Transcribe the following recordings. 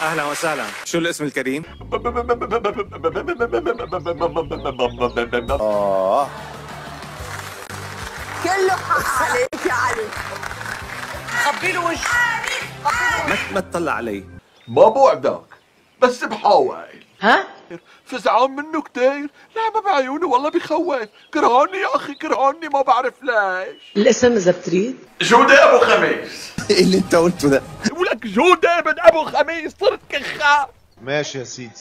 اهلا وسهلا، شو الاسم الكريم؟ كله حق عليك يا علي. خبي له وش. ما تطلع علي. ما بوعدك بس بحاول. ها؟ فزعان منه كتير، لعبة بعيونه والله بخوف، كرهاني يا اخي كرهاني ما بعرف ليش. الاسم اذا بتريد. جودة ابو خميس. ايه اللي انت قلته ده؟ ولك جودة ابن ابو خميس صرت كخاب. ماشي يا سيدي.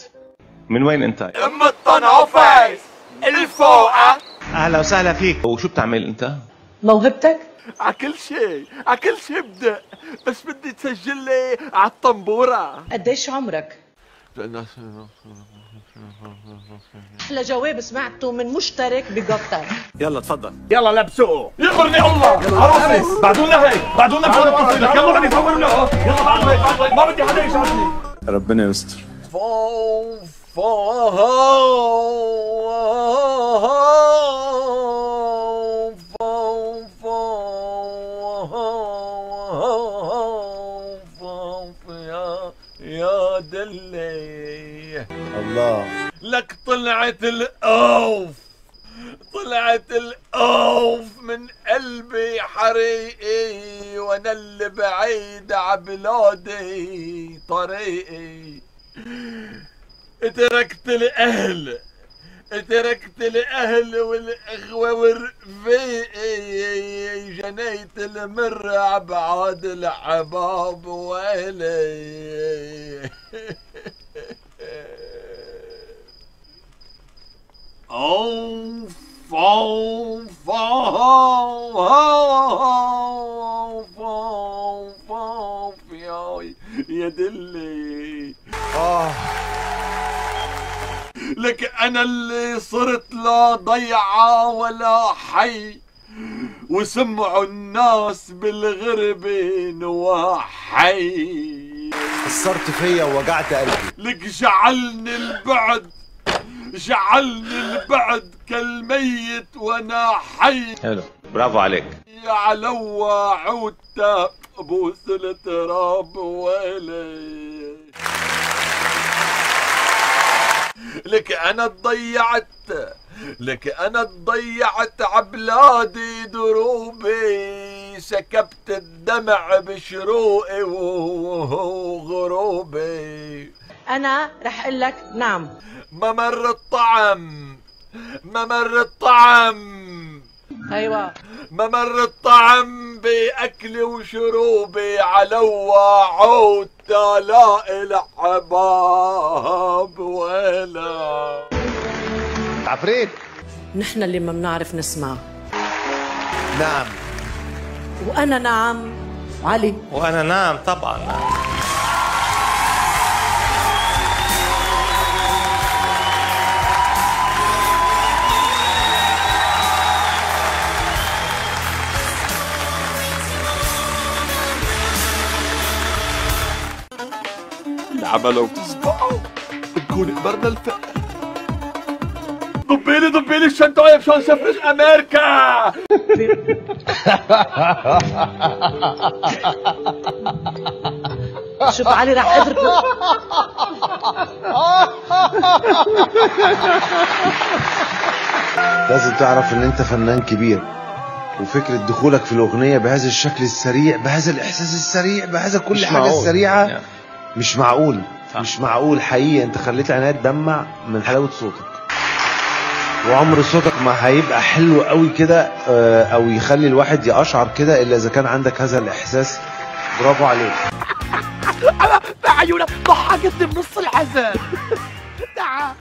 من وين انت؟ ام الطنافس الفوقة. اهلا وسهلا فيك. وشو بتعمل انت؟ موهبتك؟ عكل شيء بدأ، بس بدي تسجل لي على الطنبورة. قديش عمرك؟ احلى جواب سمعته من مشترك بقطر. يلا تفضل. يلا لبسوه يخبرني الله عروسي. بعدونا هيك بعدونا بشغل التصوير. يلا بدي صور له. يلا بعد هيك ما بدي حدا يشعرني. ربنا يستر. يا دلي الله لك طلعت الأوف من قلبي حريقي، وانا اللي بعيد عبلادي طريقي. تركت الأهل والإخوة ورفيقي، جنيت المرة بعاد الحباب ويلي. أوف أوف أوف أوف أوف يا دلي. لك أنا اللي صرت لا ضيعة ولا حي، وسمعوا الناس بالغربة نواحي. قصرت فيا ووجعت قلبي. لك جعلني البعد كالميت وانا حي. حلو، برافو عليك. يا علوة عودت بوس التراب ويلي. لك انا ضيعت عبلادي دروبي، سكبت الدمع بشروقي وغروبي. انا رح اقول لك نعم. ممر الطعم بأكلي وشروبي، علوة عود تلاقي الحباب ولا عفريت. نحن اللي ما بنعرف نسمع. نعم. وانا نعم. علي. وانا نعم طبعا نعم. العمل وتصبحوا نكون قبرنا الفقر. ضبيلي الشنطاية مشان سفرش امريكا. شوف علي رح اتركه. لازم تعرف ان انت فنان كبير، وفكرة دخولك في الاغنية بهذا الشكل السريع، بهذا الاحساس السريع، بهذا كل حاجة السريعة مش معقول. مش معقول حقيقي. انت خليت عينيا تدمع من حلاوة صوتك، وعمر صوتك ما هيبقى حلو قوي كده او يخلي الواحد يقشعر كده الا اذا كان عندك هذا الاحساس. برافو عليك. عيونك ضحكتني بنص العذاب. تعال